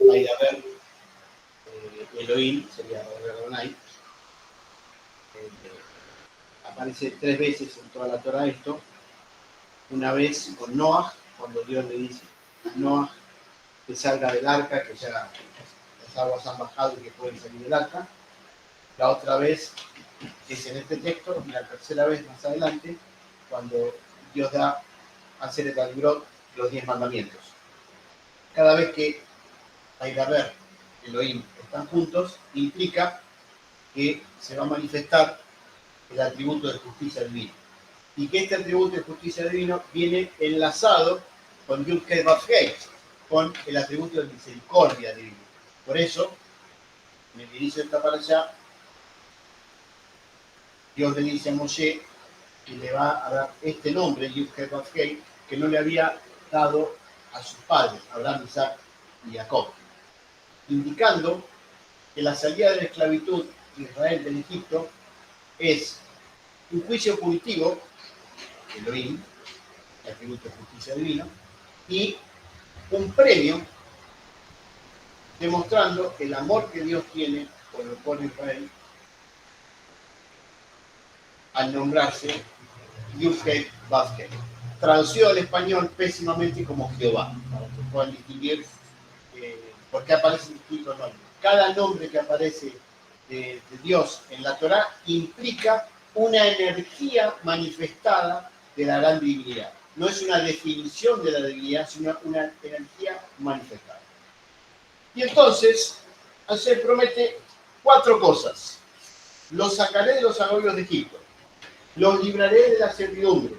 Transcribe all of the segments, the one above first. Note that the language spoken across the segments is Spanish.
va a ir a ver Elohim, sería Adonai. Aparece 3 veces en toda la Torah esto. Una vez con Noah, cuando Dios le dice a Noah que salga del arca, que ya las aguas han bajado y que pueden salir del arca. La otra vez es en este texto, y la tercera vez más adelante, cuando Dios da a Seret al-Grot los 10 mandamientos. Cada vez que Aidaber y Elohim están juntos, implica que se va a manifestar el atributo de justicia divina. Y que este atributo de justicia divina viene enlazado con Yud-Heh Vav-Heh, con el atributo de misericordia divina. Por eso, en el inicio de esta parasha, Dios le dice a Moshe que le va a dar este nombre, Yud-Heh Vav-Heh, que no le había dado a sus padres, Abraham, Isaac y Jacob, indicando que la salida de la esclavitud de Israel del Egipto es un juicio punitivo, Elohim, el atributo de justicia divina, y un premio demostrando el amor que Dios tiene por el pueblo de Israel al nombrarse Yud-Heh Vav-Heh, traducido al español pésimamente como Jehová, para que puedan distinguir por qué aparecen distintos nombres. Cada nombre que aparece de Dios en la Torá implica una energía manifestada de la gran divinidad. No es una definición de la divinidad, sino una energía manifestada. Y entonces, Hashem promete 4 cosas. Los sacaré de los agobios de Egipto, los libraré de la servidumbre,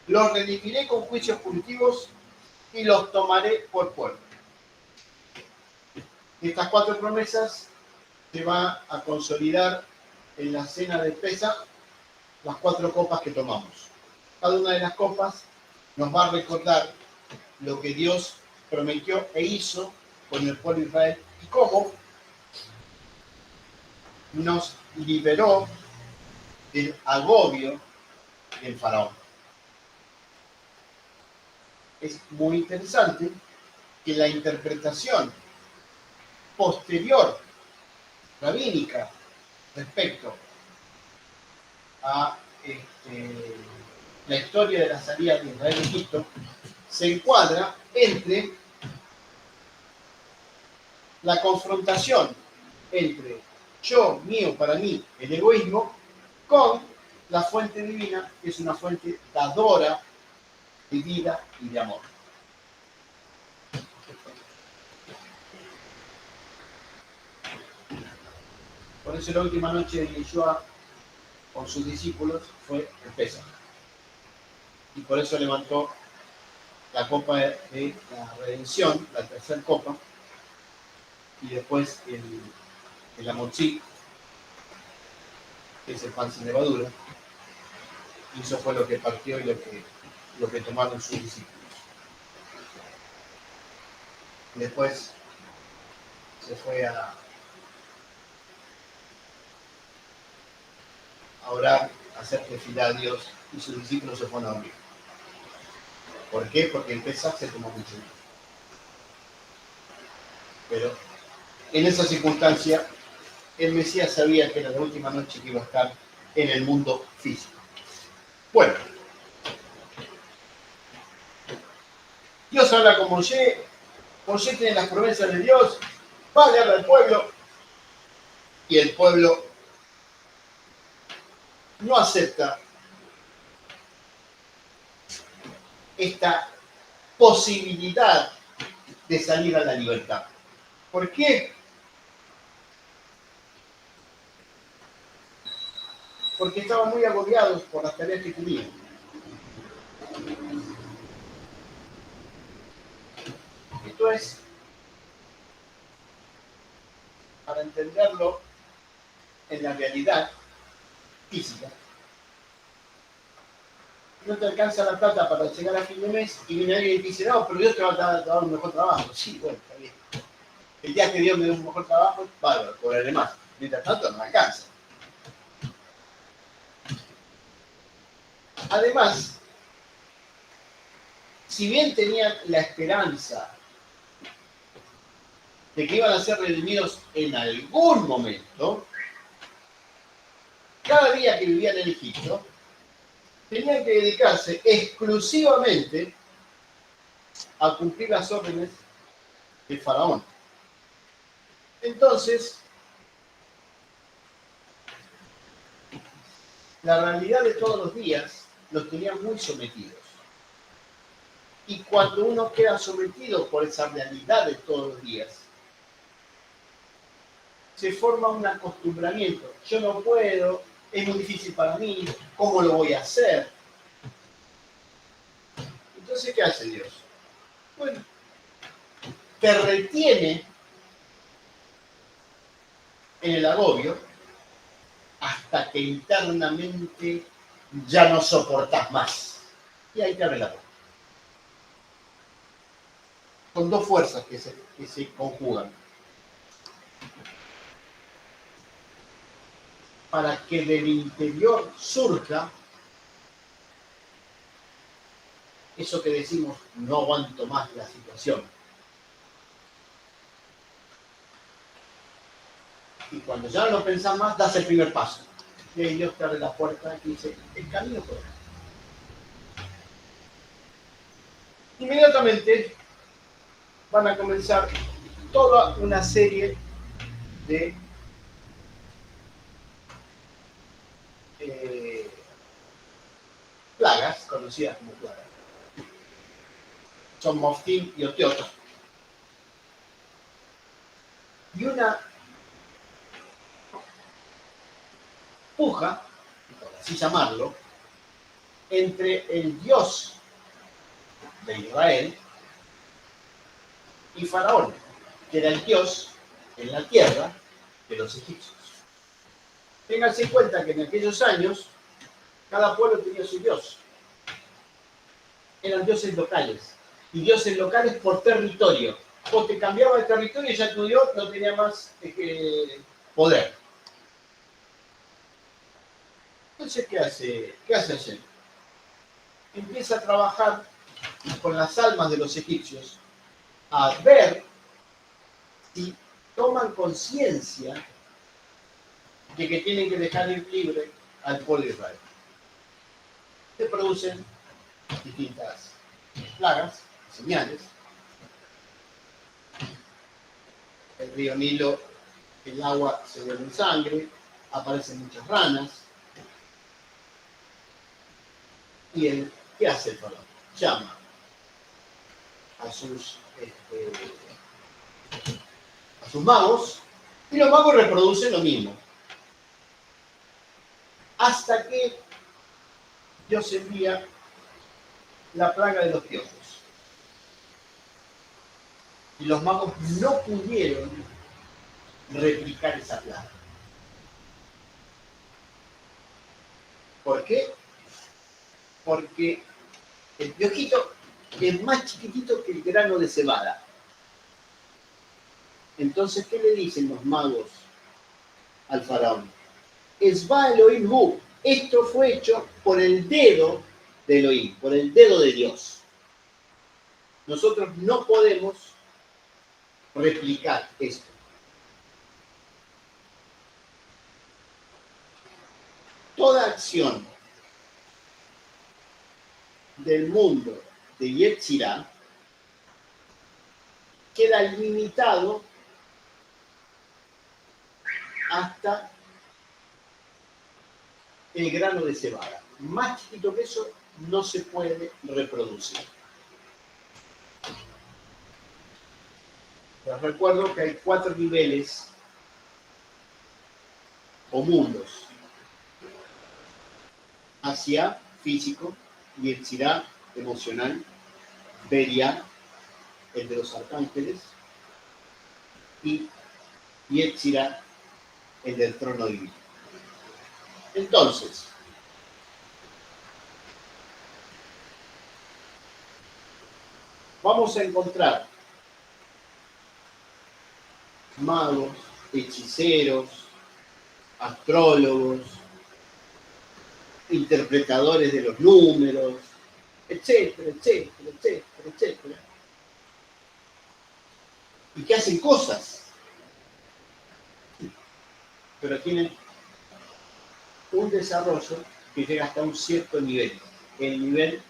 los redimiré con juicios punitivos y los tomaré por pueblo. Estas 4 promesas se va a consolidar en la cena de Pesaj, las 4 copas que tomamos. Cada una de las copas nos va a recordar lo que Dios prometió e hizo con el pueblo de Israel y cómo nos liberó del agobio del faraón. Es muy interesante que la interpretación posterior, rabínica, respecto a la historia de la salida de Israel de Egipto, se encuadra entre la confrontación entre yo, mío, para mí, el egoísmo, con la fuente divina, que es una fuente dadora de vida y de amor. Por eso la última noche de Yeshua con sus discípulos fue el Pesaj. Y por eso levantó la copa de la redención, la tercera copa, y después el amotzi, que es el pan sin levadura, y eso fue lo que partió y lo que tomaron sus discípulos. Y después se fue a orar, a hacer tefilá a Dios, y sus discípulos se fueron a dormir. ¿Por qué? Porque el Pesaj se tomó mucho. Pero en esa circunstancia, el Mesías sabía que era la última noche que iba a estar en el mundo físico. Bueno, Dios habla con Moshe, Moshe tiene las promesas de Dios, va a hablar al pueblo, y el pueblo no acepta esta posibilidad de salir a la libertad. ¿Por qué? Porque estaban muy agobiados por las tareas que tenían. Esto es, para entenderlo en la realidad física, no te alcanza la plata para llegar a fin de mes y viene alguien y te dice, no, pero Dios te va a dar un mejor trabajo. Sí, bueno, está bien. El día que Dios me dé un mejor trabajo, bárbaro, cobraré más. Mientras tanto, no me alcanza. Además, si bien tenían la esperanza de que iban a ser redimidos en algún momento, cada día que vivían en Egipto, tenían que dedicarse exclusivamente a cumplir las órdenes del faraón. Entonces, la realidad de todos los días los tenía muy sometidos. Y cuando uno queda sometido por esa realidad de todos los días, se forma un acostumbramiento. Yo no puedo, es muy difícil para mí, ¿cómo lo voy a hacer? Entonces, ¿qué hace Dios? Bueno, te retiene en el agobio hasta que internamente ya no soportas más. Y ahí te abre la puerta. Son dos fuerzas que se conjugan. Para que del interior surja eso que decimos, no aguanto más la situación. Y cuando ya no lo pensás más, das el primer paso. Y ahí Dios te abre la puerta y dice, el camino por acá. Inmediatamente van a comenzar toda una serie de plagas, conocidas como plagas. Son Moftim y Oteot. Y una puja, por así llamarlo, entre el Dios de Israel y Faraón, que era el Dios en la tierra de los egipcios. Ténganse en cuenta que en aquellos años cada pueblo tenía su Dios. Eran dioses locales. Y dioses locales por territorio. O te cambiaba de territorio y ya tu Dios no tenía más poder. Entonces, ¿qué hace Hashem? Empieza a trabajar con las almas de los egipcios a ver si toman conciencia de que tienen que dejar ir libre al pueblo de Israel. Se producen distintas plagas, señales. El río Nilo, el agua se vuelve en sangre, aparecen muchas ranas. ¿Y qué hace el faraón? Llama a sus magos, y los magos reproducen lo mismo. Hasta que Dios envía la plaga de los piojos. Y los magos no pudieron replicar esa plaga. ¿Por qué? Porque el piojito es más chiquitito que el grano de cebada. Entonces, ¿qué le dicen los magos al faraón? Esba Elohim hu. Esto fue hecho por el dedo de Elohim, por el dedo de Dios. Nosotros no podemos replicar esto. Toda acción del mundo de Yetzirah queda limitado hasta el grano de cebada. Más chiquito que eso no se puede reproducir. Les recuerdo que hay 4 niveles o mundos. Asia, físico, Yetzirah, emocional, Beria, el de los arcángeles, y Yetzirah, el del trono divino. Entonces, vamos a encontrar magos, hechiceros, astrólogos, interpretadores de los números, etcétera, etcétera, etcétera, etcétera. y que hacen cosas, pero tienen un desarrollo que llega hasta un cierto nivel, el nivel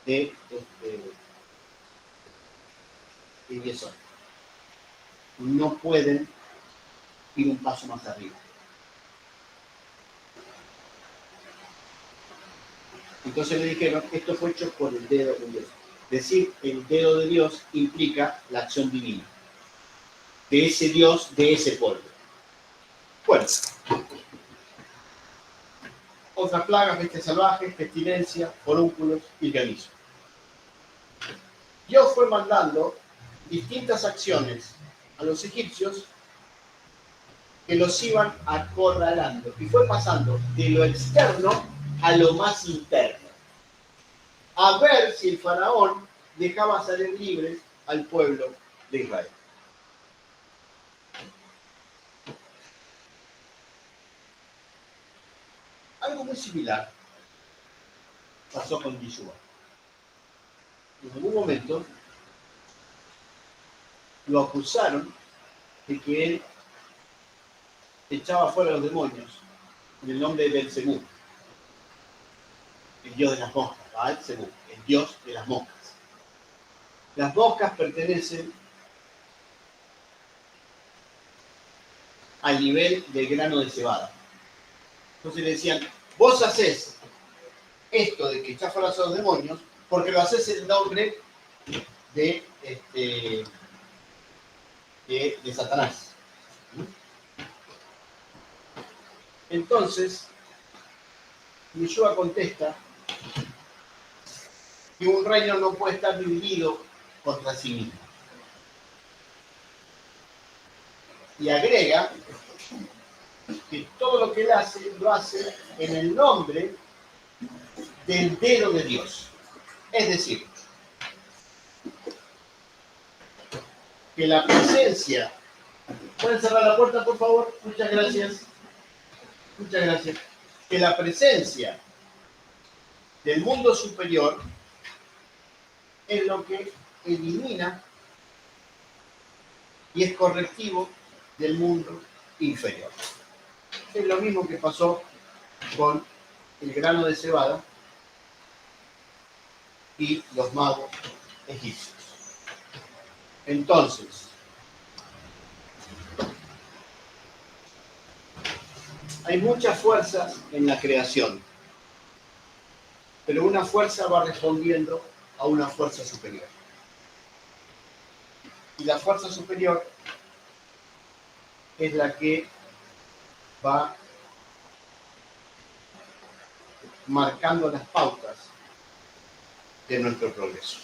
de eso. No pueden ir un paso más arriba. Entonces le dijeron, esto fue hecho por el dedo de Dios. Decir el dedo de Dios implica la acción divina de ese Dios, de ese pueblo. Bueno, otras plagas, bestias salvajes, pestilencia, forúnculos y granizo. Dios fue mandando distintas acciones a los egipcios que los iban acorralando y fue pasando de lo externo a lo más interno, a ver si el faraón dejaba salir libres al pueblo de Israel. Algo muy similar pasó con Yeshua. En algún momento lo acusaron de que él echaba fuera a los demonios en el nombre de Belcebú, el dios de las moscas, Baal-Zebú, el dios de las moscas. Las moscas pertenecen al nivel del grano de cebada. Entonces le decían, vos hacés esto de que echás fuera a los demonios porque lo haces en nombre de Satanás. Entonces, Yeshua contesta que un reino no puede estar dividido contra sí mismo. Y agrega que todo lo que él hace, lo hace en el nombre del dedo de Dios. Es decir, que la presencia... ¿Pueden cerrar la puerta, por favor? Muchas gracias. Muchas gracias. Que la presencia del mundo superior es lo que elimina y es correctivo del mundo inferior. Es lo mismo que pasó con el grano de cebada y los magos egipcios. Entonces, hay muchas fuerzas en la creación, pero una fuerza va respondiendo a una fuerza superior. Y la fuerza superior es la que va marcando las pautas de nuestro progreso.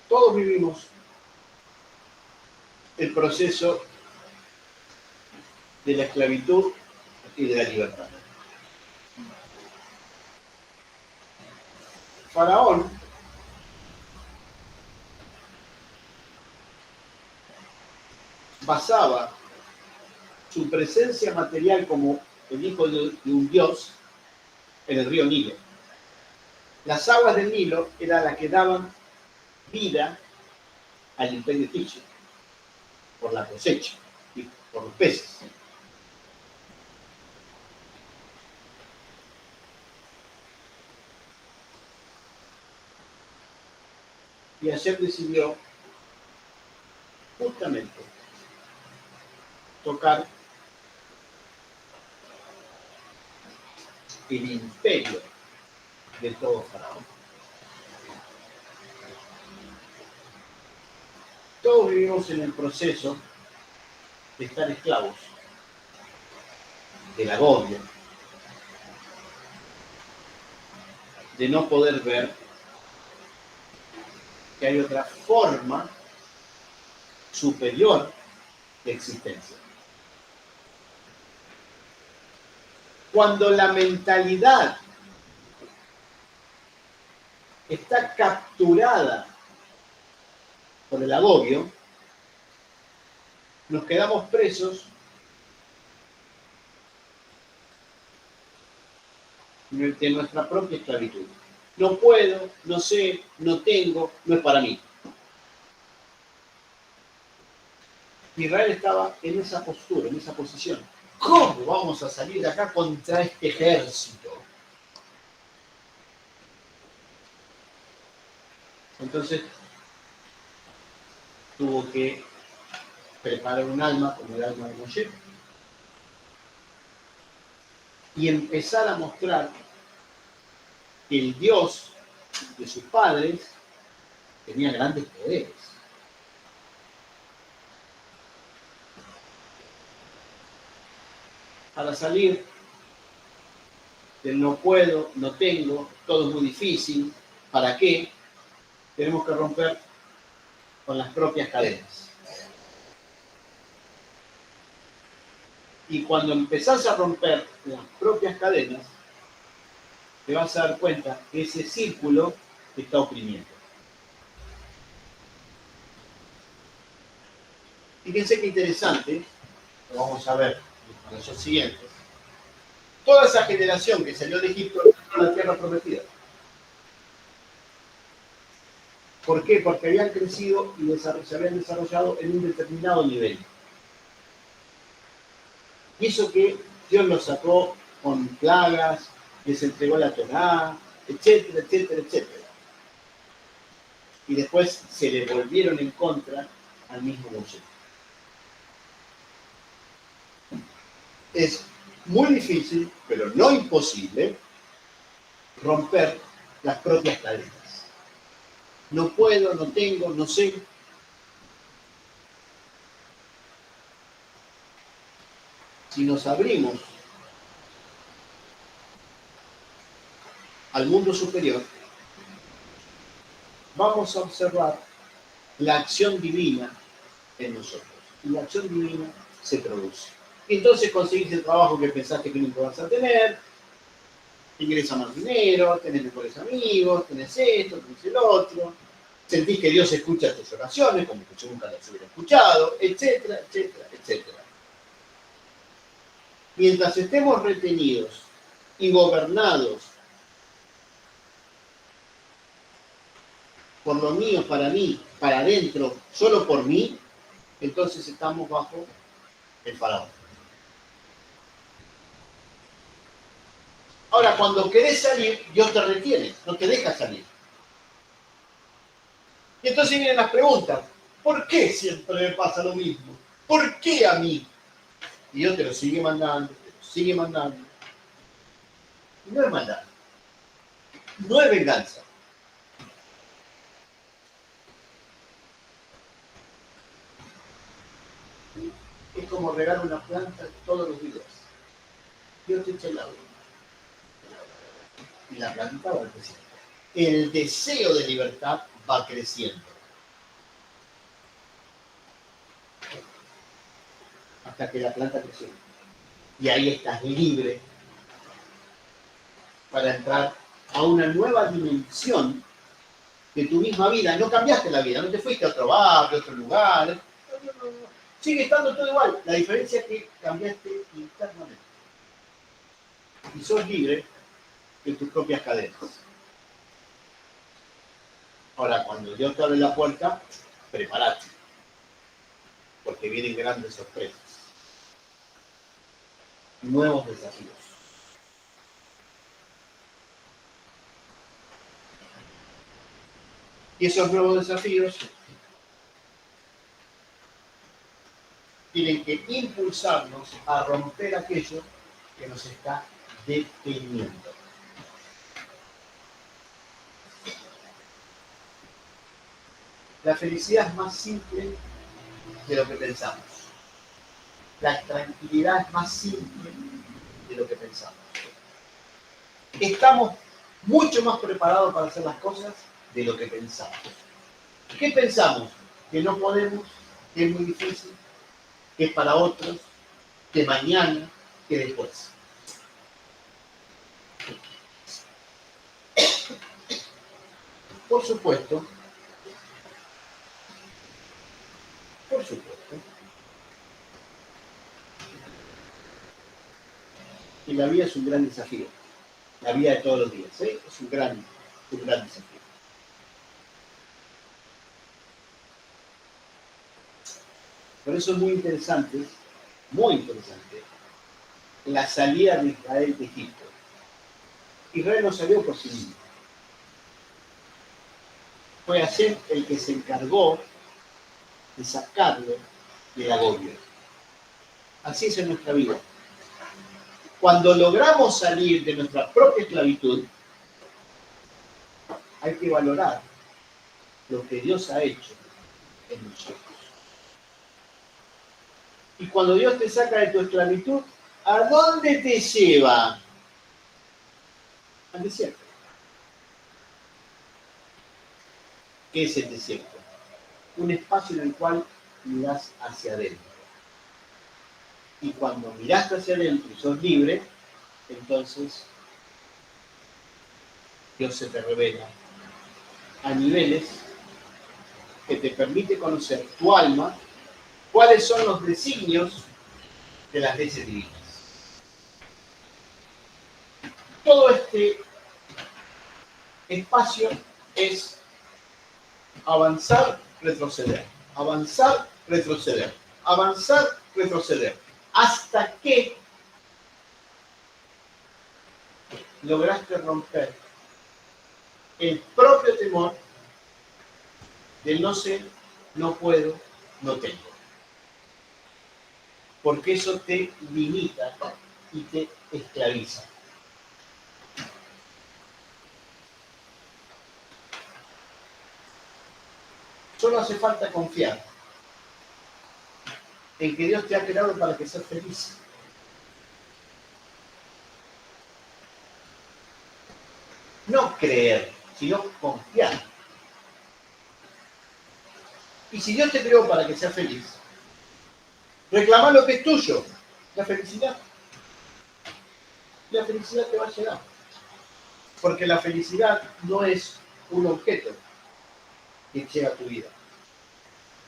Todos vivimos el proceso de la esclavitud y de la libertad. Faraón basaba su presencia material como el hijo de un dios en el río Nilo. Las aguas del Nilo eran las que daban vida al imperio egipcio por la cosecha y por los peces. Y Hashem decidió justamente tocar el imperio de todo faraón. Todos vivimos en el proceso de estar esclavos del agobio, de no poder ver que hay otra forma superior de existencia. Cuando la mentalidad está capturada por el agobio, nos quedamos presos de nuestra propia esclavitud. No puedo, no sé, no tengo, no es para mí. Israel estaba en esa postura, en esa posición. ¿Cómo vamos a salir de acá contra este ejército? Entonces tuvo que preparar un alma como el alma de Moshe y empezar a mostrar que el Dios de sus padres tenía grandes poderes. Para salir del no puedo, no tengo, todo es muy difícil, ¿para qué? Tenemos que romper con las propias cadenas. Y cuando empezás a romper las propias cadenas, te vas a dar cuenta que ese círculo te está oprimiendo. Fíjense qué interesante, lo vamos a ver en los siguientes. Toda esa generación que salió de Egipto entró a la tierra prometida. ¿Por qué? Porque habían crecido y se habían desarrollado en un determinado nivel. Y eso que Dios los sacó con plagas, les entregó la Torá, etcétera, etcétera, etcétera. Y después se le volvieron en contra al mismo Moshe. Es muy difícil, pero no imposible, romper las propias cadenas. No puedo, no tengo, no sé. Si nos abrimos al mundo superior, vamos a observar la acción divina en nosotros. Y la acción divina se produce. Y entonces conseguís el trabajo que pensaste que nunca vas a tener, ingresa más dinero, tenés mejores amigos, tenés esto, tenés el otro, sentís que Dios escucha tus oraciones, como que yo nunca las hubiera escuchado, etcétera, etcétera, etcétera. Mientras estemos retenidos y gobernados por lo mío, para mí, para adentro, solo por mí, entonces estamos bajo el faraón. Ahora, cuando querés salir, Dios te retiene, no te deja salir. Y entonces vienen las preguntas. ¿Por qué siempre me pasa lo mismo? ¿Por qué a mí? Y Dios te lo sigue mandando, te lo sigue mandando. Y no es maldad. No es venganza. Es como regar una planta todos los días. Dios te echa el agua. Y la planta va creciendo. El deseo de libertad va creciendo. Hasta que la planta creció. Y ahí estás libre para entrar a una nueva dimensión de tu misma vida. No cambiaste la vida, no te fuiste a otro barrio, a otro lugar. No. Sigue estando todo igual. La diferencia es que cambiaste internamente. Y sos libre de tus propias cadenas. Ahora, cuando Dios te abre la puerta, prepárate. Porque vienen grandes sorpresas. Nuevos desafíos. Y esos nuevos desafíos tienen que impulsarnos a romper aquello que nos está deteniendo. La felicidad es más simple de lo que pensamos. La tranquilidad es más simple de lo que pensamos. Estamos mucho más preparados para hacer las cosas de lo que pensamos. ¿Qué pensamos? Que no podemos, que es muy difícil, que es para otros, que mañana, que después. Por supuesto, Y la vida es un gran desafío. La vida de todos los días, ¿eh? Es un gran desafío. Por eso es muy interesante, la salida de Israel de Egipto. Israel no salió por sí mismo. Fue Hashem el que se encargó de sacarlo del agobio. Así es en nuestra vida. Cuando logramos salir de nuestra propia esclavitud, hay que valorar lo que Dios ha hecho en nosotros. Y cuando Dios te saca de tu esclavitud, ¿a dónde te lleva? Al desierto. ¿Qué es el desierto? Un espacio en el cual mirás hacia adentro. Y cuando mirás hacia adentro y sos libre, entonces Dios se te revela a niveles que te permite conocer tu alma, cuáles son los designios de las leyes divinas. Todo este espacio es avanzar, retroceder, avanzar, retroceder, avanzar, retroceder, hasta que lograste romper el propio temor del no sé, no puedo, no tengo. Porque eso te limita y te esclaviza. Solo hace falta confiar en que Dios te ha creado para que seas feliz. No creer, sino confiar. Y si Dios te creó para que seas feliz, reclama lo que es tuyo, la felicidad. La felicidad te va a llegar. Porque la felicidad no es un objeto que llega a tu vida,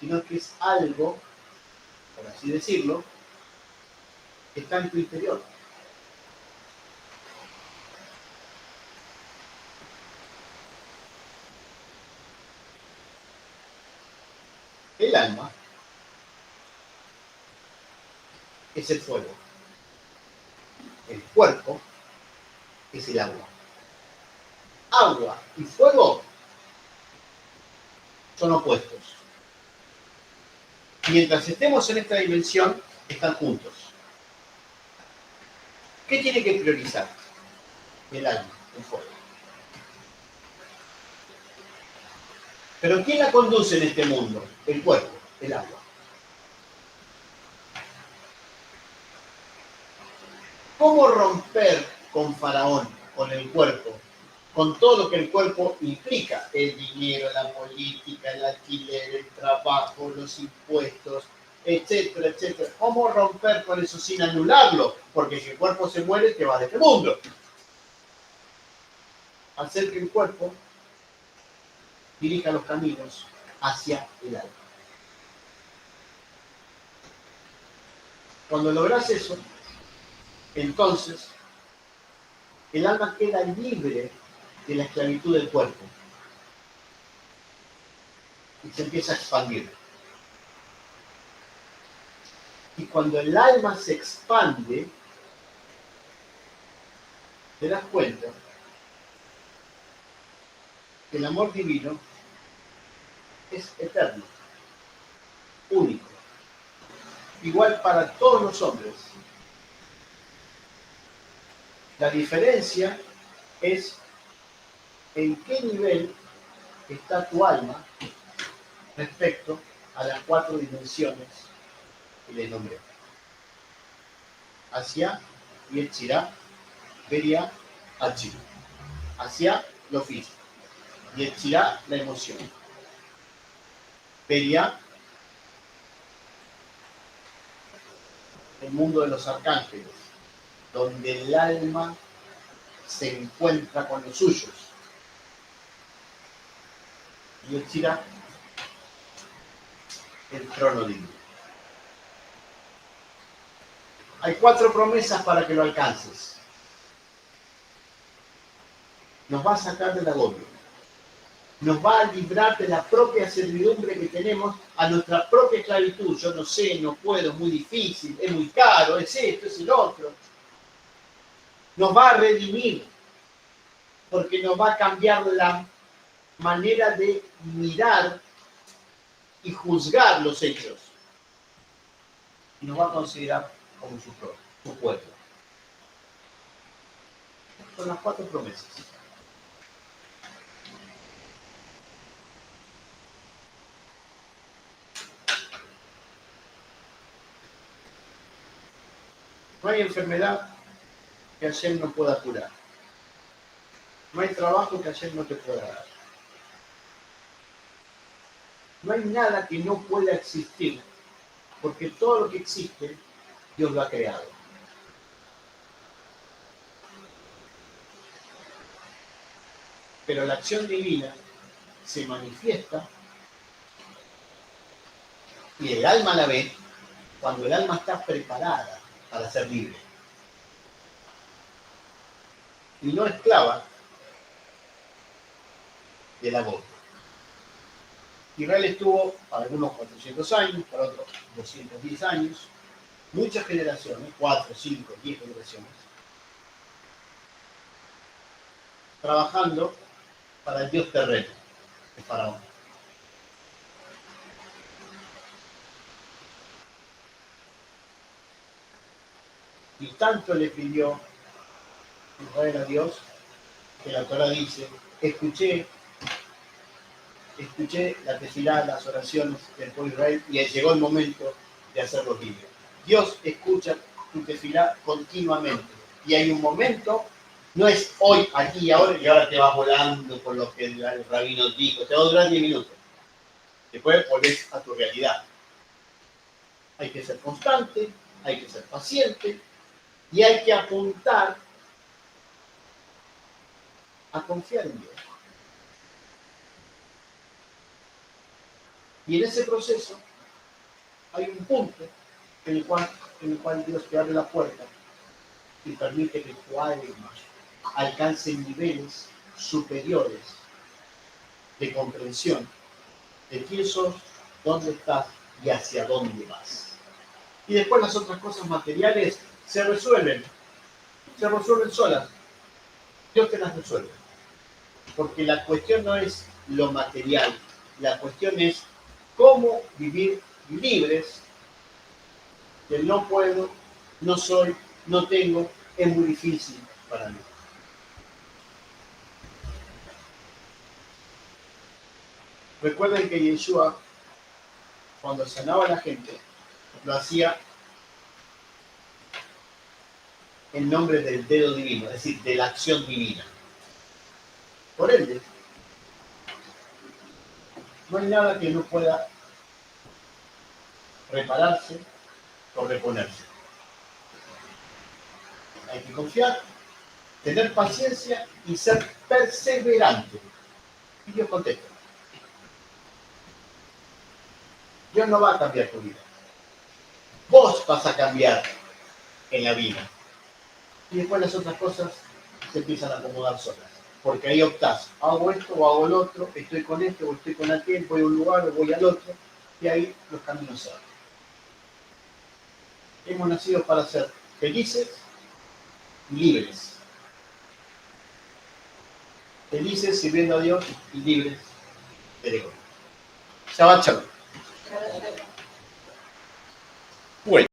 sino que es algo, por así decirlo, que está en tu interior. El alma es el fuego. El cuerpo es el agua. Agua y fuego son opuestos. Mientras estemos en esta dimensión, están juntos. ¿Qué tiene que priorizar? El alma, el fuego. Pero ¿quién la conduce en este mundo? El cuerpo, el agua. ¿Cómo romper con Faraón, con el cuerpo? Con todo lo que el cuerpo implica, el dinero, la política, el alquiler, el trabajo, los impuestos, etcétera, etcétera. ¿Cómo romper con eso sin anularlo? Porque si el cuerpo se muere, te vas de este mundo. Hacer que el cuerpo dirija los caminos hacia el alma. Cuando logras eso, entonces el alma queda libre de la esclavitud del cuerpo y se empieza a expandir. Y cuando el alma se expande, te das cuenta que el amor divino es eterno, único, igual para todos los hombres. La diferencia es en qué nivel está tu alma respecto a las 4 dimensiones que les nombré. Hacia Yetzirah, Beria, Achim. Hacia lo físico. Yetzirah, la emoción. Beria, el mundo de los arcángeles, donde el alma se encuentra con los suyos. Yetzirah, el trono divino. Hay 4 promesas para que lo alcances. Nos va a sacar del agobio. Nos va a librar de la propia servidumbre que tenemos a nuestra propia esclavitud. Yo no sé, no puedo, es muy difícil, es muy caro, es esto, es el otro. Nos va a redimir, porque nos va a cambiar la manera de mirar y juzgar los hechos. Y nos va a considerar como su pueblo. Son las 4 promesas. No hay enfermedad que Hashem no pueda curar. No hay trabajo que Hashem no te pueda dar. No hay nada que no pueda existir, porque todo lo que existe, Dios lo ha creado. Pero la acción divina se manifiesta y el alma la ve cuando el alma está preparada para ser libre. Y no esclava del agobio. Israel estuvo para algunos 400 años, para otros 210 años, muchas generaciones, 4, 5, 10 generaciones, trabajando para el Dios terreno, el faraón. Y tanto le pidió Israel a Dios, que la Torah dice, escuché la tefilá, las oraciones del pueblo de Israel, y llegó el momento de hacerlos libres. Dios escucha tu tefilá continuamente. Y hay un momento, no es hoy, aquí y ahora te vas volando por lo que el rabino dijo, te va a durar 10 minutos. Después volvés a tu realidad. Hay que ser constante, hay que ser paciente, y hay que apuntar a confiar en Dios. Y en ese proceso hay un punto en el cual Dios te abre la puerta y permite que tu alma alcance niveles superiores de comprensión de quién sos, dónde estás y hacia dónde vas. Y después las otras cosas materiales se resuelven solas. Dios te las resuelve. Porque la cuestión no es lo material, la cuestión es cómo vivir libres del no puedo, no soy, no tengo, es muy difícil para mí. Recuerden que Yeshua, cuando sanaba a la gente, lo hacía en nombre del dedo divino, es decir, de la acción divina. Por ende, no hay nada que no pueda repararse o reponerse. Hay que confiar, tener paciencia y ser perseverante. Y Dios contesta. Dios no va a cambiar tu vida. Vos vas a cambiar en la vida. Y después las otras cosas se empiezan a acomodar solas. Porque ahí optás, hago esto o hago el otro, estoy con esto o estoy con aquel, voy a un lugar o voy al otro, y ahí los caminos se abren. Hemos nacido para ser felices y libres. Felices sirviendo a Dios y libres del ego. Shabbat shalom. Bueno.